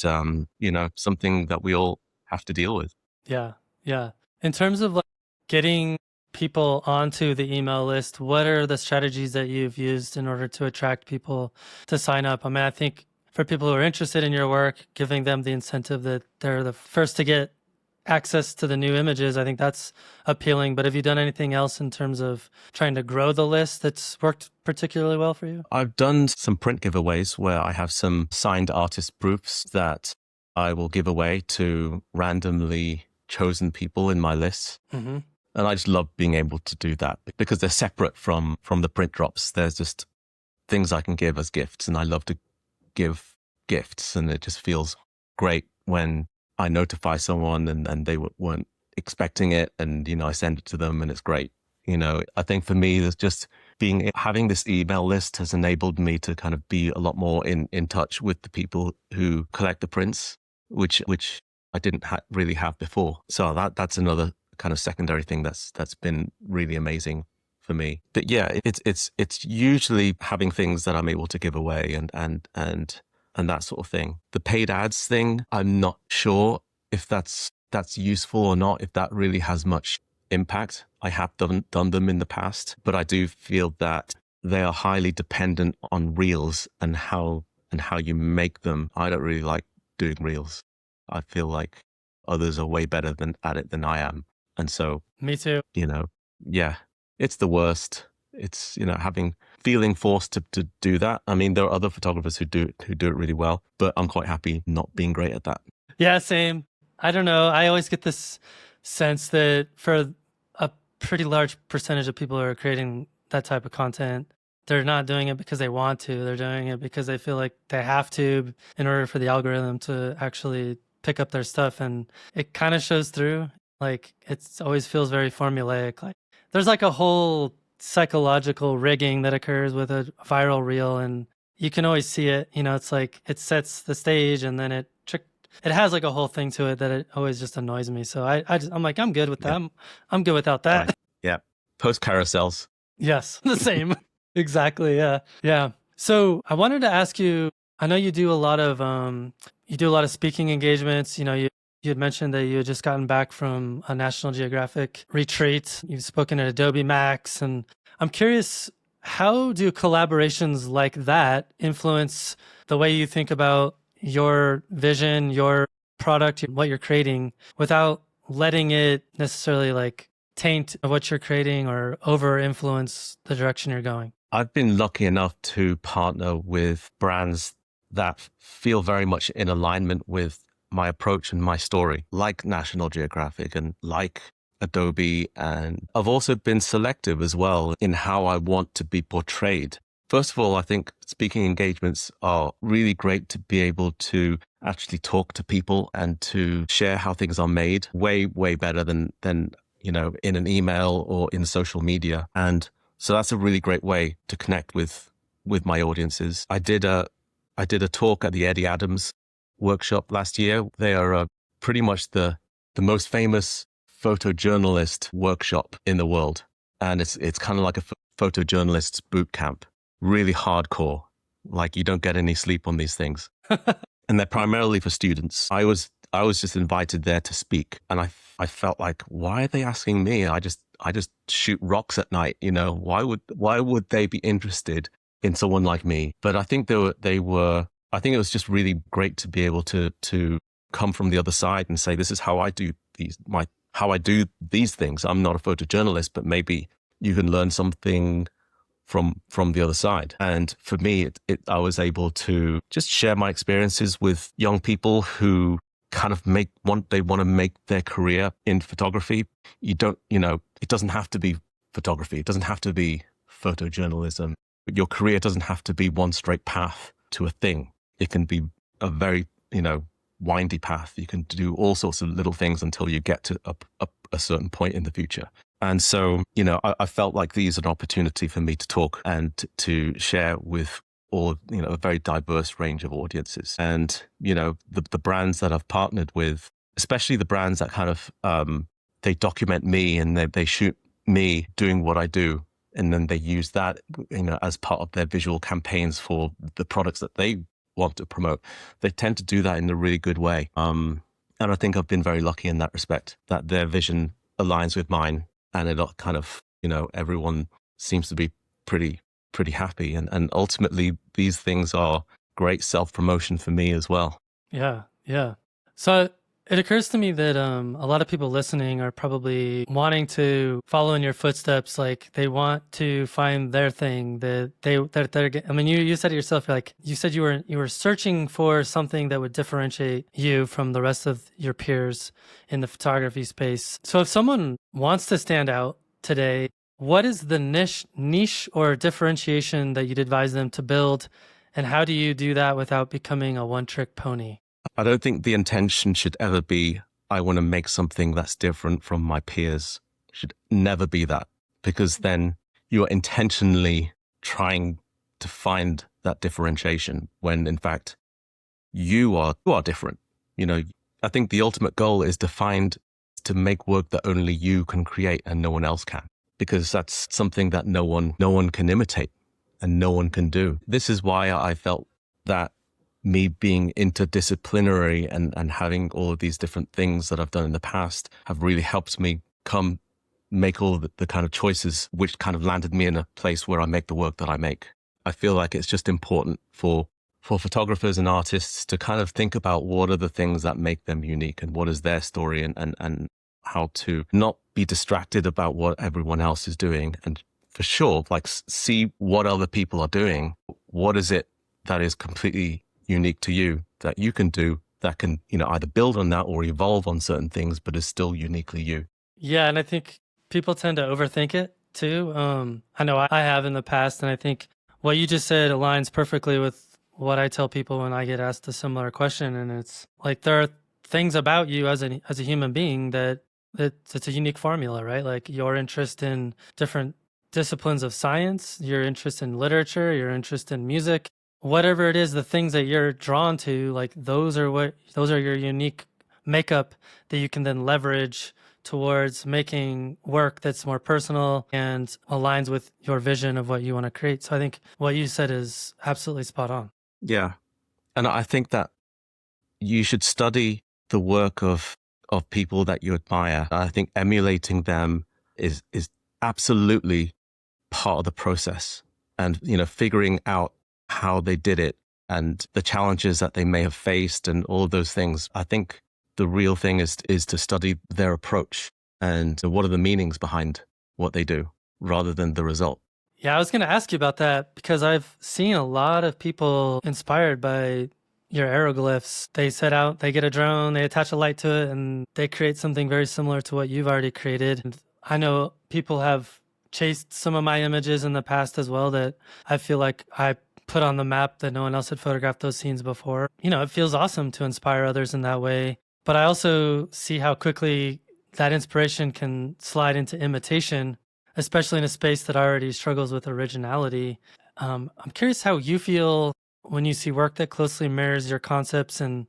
something that we all have to deal with. Yeah. Yeah. In terms of like getting people onto the email list, what are the strategies that you've used in order to attract people to sign up? I mean, I think for people who are interested in your work, giving them the incentive that they're the first to get access to the new images, I think that's appealing. But have you done anything else in terms of trying to grow the list that's worked particularly well for you? I've done some print giveaways where I have some signed artist proofs that I will give away to randomly chosen people in my list. Mm-hmm. And I just love being able to do that because they're separate from the print drops. There's just things I can give as gifts, and I love to give gifts, and it just feels great when I notify someone and they weren't expecting it, and I send it to them and it's great. I think for me, there's just having this email list has enabled me to kind of be a lot more in touch with the people who collect the prints, which I didn't really have before. So that's another kind of secondary thing that's been really amazing for me. But yeah, it's usually having things that I'm able to give away and and that sort of thing. The paid ads thing, I'm not sure if that's useful or not, if that really has much impact. I have done them in the past, but I do feel that they are highly dependent on reels and how you make them. I don't really like doing reels. I feel like others are way better at it than I am. And so, Me too. Yeah, it's the worst. It's, feeling forced to do that. I mean, there are other photographers who do it really well, but I'm quite happy not being great at that. Yeah, same. I don't know. I always get this sense that for a pretty large percentage of people who are creating that type of content, they're not doing it because they want to. They're doing it because they feel like they have to in order for the algorithm to actually pick up their stuff. And it kind of shows through. Like, it always feels very formulaic. Like, there's like a whole psychological rigging that occurs with a viral reel, and you can always see it. It's like it sets the stage, and then it has like a whole thing to it that it always just annoys me. So I'm like, I'm good with that. Yeah. I'm good without that. Right. Yeah. Post carousels. Yes, the same. Exactly. Yeah. Yeah. So I wanted to ask you, I know you do a lot of speaking engagements. You had mentioned that you had just gotten back from a National Geographic retreat. You've spoken at Adobe Max, and I'm curious, how do collaborations like that influence the way you think about your vision, your product, what you're creating, without letting it necessarily like taint what you're creating or over influence the direction you're going? I've been lucky enough to partner with brands that feel very much in alignment with my approach and my story, like National Geographic and like Adobe. And I've also been selective as well in how I want to be portrayed. First of all, I think speaking engagements are really great to be able to actually talk to people and to share how things are made, way, way better than in an email or in social media. And so that's a really great way to connect with my audiences. I did a talk at the Eddie Adams workshop last year. They are pretty much the most famous photojournalist workshop in the world. And it's kind of like a photojournalist's boot camp. Really hardcore. Like, you don't get any sleep on these things. And they're primarily for students. I was just invited there to speak, and I felt like, why are they asking me? I just shoot rocks at night. Why would they be interested in someone like me? But I think they were. I think it was just really great to be able to come from the other side and say, this is how I do these things. I'm not a photojournalist, but maybe you can learn something from the other side. And for me, I was able to just share my experiences with young people who kind of want to make their career in photography. It doesn't have to be photography. It doesn't have to be photojournalism. Your career doesn't have to be one straight path to a thing. It can be a very, windy path. You can do all sorts of little things until you get to a certain point in the future. And so, I felt like these are an opportunity for me to talk and to share with all, a very diverse range of audiences. And, the brands that I've partnered with, especially the brands that kind of, they document me and they shoot me doing what I do. And then they use that, as part of their visual campaigns for the products that they want to promote. They tend to do that in a really good way. And I think I've been very lucky in that respect, that their vision aligns with mine. And it kind of, everyone seems to be pretty happy. And ultimately, these things are great self-promotion for me as well. Yeah, yeah. So it occurs to me that a lot of people listening are probably wanting to follow in your footsteps. Like, they want to find their thing that they're. I mean, you said it yourself. Like, you said you were searching for something that would differentiate you from the rest of your peers in the photography space. So if someone wants to stand out today, what is the niche or differentiation that you'd advise them to build, and how do you do that without becoming a one-trick pony? I don't think the intention should ever be, I want to make something that's different from my peers. It should never be that, because then you are intentionally trying to find that differentiation when in fact you are different. I think the ultimate goal is to make work that only you can create and no one else can, because that's something that no one can imitate and no one can do. This is why I felt that me being interdisciplinary and having all of these different things that I've done in the past have really helped me make all the kind of choices which kind of landed me in a place where I make the work that I make. I feel like it's just important for photographers and artists to kind of think about what are the things that make them unique and what is their story, and how to not be distracted about what everyone else is doing. And for sure, like, see what other people are doing. What is it that is completely unique to you that you can do that can, either build on that or evolve on certain things, but is still uniquely you? Yeah, and I think people tend to overthink it too. I know I have in the past, and I think what you just said aligns perfectly with what I tell people when I get asked a similar question. And it's like there are things about you as a human being that it's a unique formula, right? Like your interest in different disciplines of science, your interest in literature, your interest in music, whatever it is, the things that you're drawn to, like those are your unique makeup that you can then leverage towards making work that's more personal and aligns with your vision of what you want to create. So I think what you said is absolutely spot on. Yeah. And I think that you should study the work of people that you admire. I think emulating them is absolutely part of the process, and figuring out how they did it and the challenges that they may have faced and all of those things. I think the real thing is to study their approach and what are the meanings behind what they do rather than the result. Yeah, I was going to ask you about that because I've seen a lot of people inspired by your Aeroglyphs. They set out, they get a drone, they attach a light to it, and they create something very similar to what you've already created. And I know people have chased some of my images in the past as well that I feel like I put on the map that no one else had photographed those scenes before. It feels awesome to inspire others in that way. But I also see how quickly that inspiration can slide into imitation, especially in a space that already struggles with originality. I'm curious how you feel when you see work that closely mirrors your concepts, and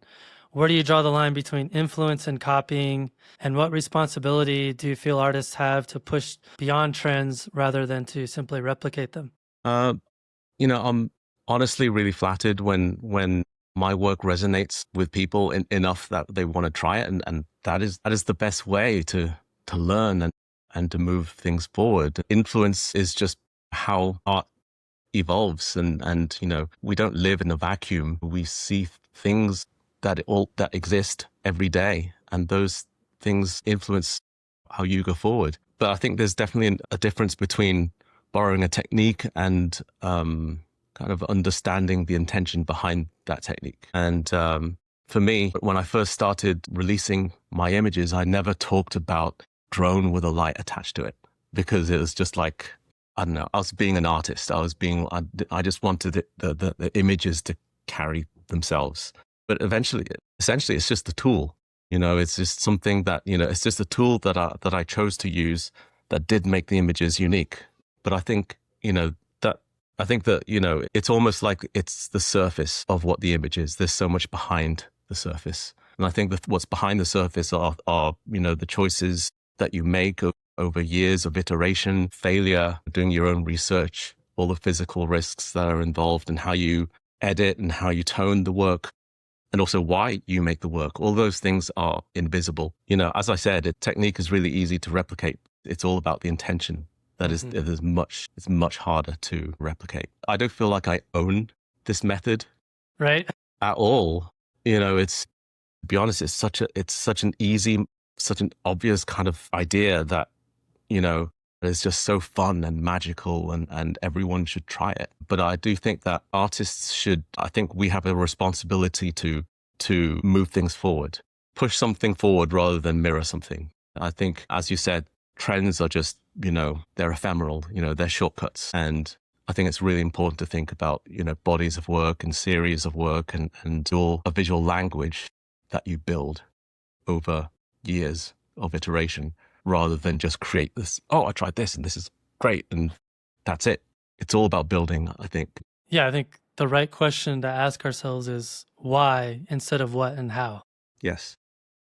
where do you draw the line between influence and copying, and what responsibility do you feel artists have to push beyond trends rather than to simply replicate them? I'm honestly really flattered when my work resonates with people enough that they want to try it, and that is the best way to learn and to move things forward. Influence is just how art evolves, and we don't live in a vacuum. We see things that exist every day, and those things influence how you go forward. But I think there's definitely a difference between borrowing a technique and kind of understanding the intention behind that technique. And for me, when I first started releasing my images, I never talked about drone with a light attached to it, because it was just like, I don't know, I was being an artist. I just wanted the images to carry themselves. But essentially, it's just a tool. It's just something that, it's just a tool that I chose to use that did make the images unique. But I think, that, it's almost like it's the surface of what the image is. There's so much behind the surface. And I think that what's behind the surface are the choices that you make over years of iteration, failure, doing your own research, all the physical risks that are involved, and how you edit and how you tone the work, and also why you make the work. All those things are invisible. As I said, technique is really easy to replicate. It's all about the intention. It's much harder to replicate. I don't feel like I own this method, right, at all. It's, to be honest, it's such an easy, such an obvious kind of idea that, it's just so fun and magical, and everyone should try it. But I do think that I think we have a responsibility to move things forward, push something forward rather than mirror something. I think, as you said, trends are just, they're ephemeral, they're shortcuts. And I think it's really important to think about, bodies of work and series of work and all a visual language that you build over years of iteration, rather than just create this, oh, I tried this and this is great, and that's it. It's all about building, I think. Yeah, I think the right question to ask ourselves is why instead of what and how. Yes.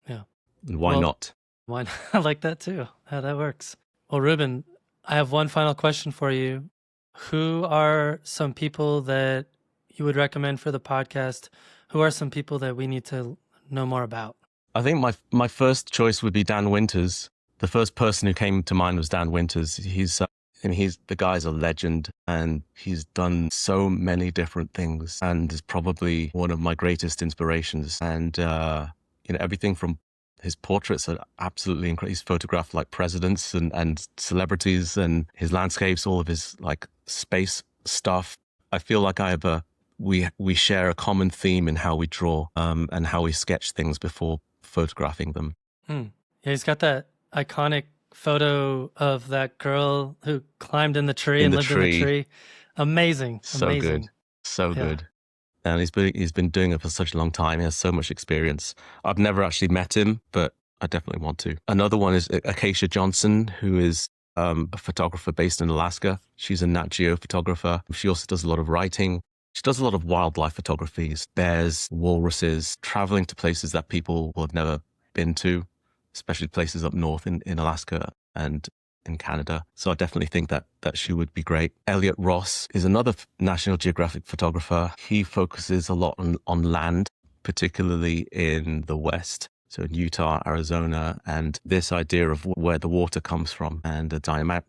Yeah. And why not? Why not? I like that too. How that works. Well, Reuben, I have one final question for you. Who are some people that you would recommend for the podcast? Who are some people that we need to know more about? I think my first choice would be Dan Winters. The first person who came to mind was Dan Winters. The guy's a legend, and he's done so many different things, and is probably one of my greatest inspirations. And everything from his portraits are absolutely incredible. He's photographed like presidents and celebrities, and his landscapes, all of his like space stuff. I feel like we share a common theme in how we draw and how we sketch things before photographing them. Yeah, he's got that iconic photo of that girl who climbed in the tree and lived in the tree. Amazing. So good. So good. And he's been doing it for such a long time. He has so much experience. I've never actually met him, but I definitely want to. Another one is Acacia Johnson, who is a photographer based in Alaska. She's a Nat Geo photographer. She also does a lot of writing. She does a lot of wildlife photographies, bears, walruses, traveling to places that people will have never been to, especially places up north in Alaska and in Canada. So I definitely think that she would be great. Elliot Ross is another National Geographic photographer. He focuses a lot on land, particularly in the West. So in Utah, Arizona, and this idea of where the water comes from and the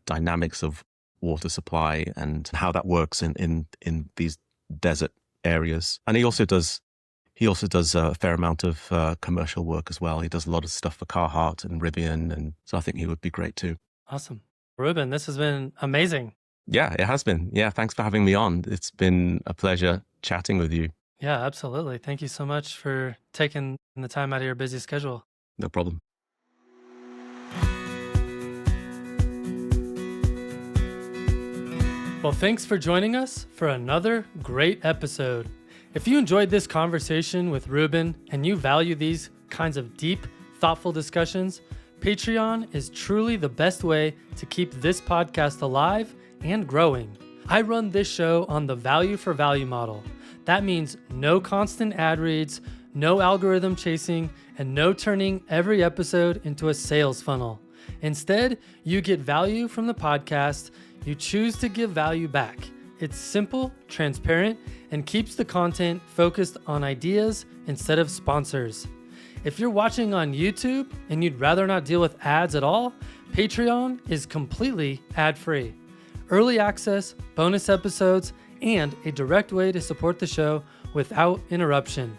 dynamics of water supply and how that works in these desert areas. And he also does a fair amount of commercial work as well. He does a lot of stuff for Carhartt and Rivian, and so I think he would be great too. Awesome. Reuben, this has been amazing. Yeah, it has been. Yeah, thanks for having me on. It's been a pleasure chatting with you. Yeah, absolutely. Thank you so much for taking the time out of your busy schedule. No problem. Well, thanks for joining us for another great episode. If you enjoyed this conversation with Reuben and you value these kinds of deep, thoughtful discussions, Patreon is truly the best way to keep this podcast alive and growing. I run this show on the value for value model. That means no constant ad reads, no algorithm chasing, and no turning every episode into a sales funnel. Instead, you get value from the podcast. You choose to give value back. It's simple, transparent, and keeps the content focused on ideas instead of sponsors. If you're watching on YouTube and you'd rather not deal with ads at all, Patreon is completely ad-free. Early access, bonus episodes, and a direct way to support the show without interruption.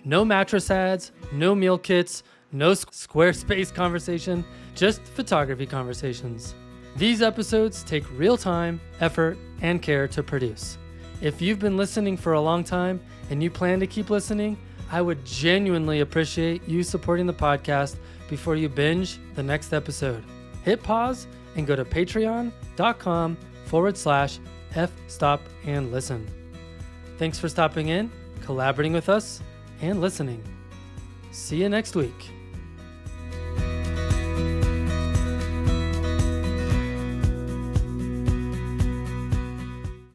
No mattress ads, no meal kits, no Squarespace conversation, just photography conversations. These episodes take real time, effort, and care to produce. If you've been listening for a long time and you plan to keep listening, I would genuinely appreciate you supporting the podcast before you binge the next episode. Hit pause and go to patreon.com/fstopandlisten. Thanks for stopping in, collaborating with us, and listening. See you next week.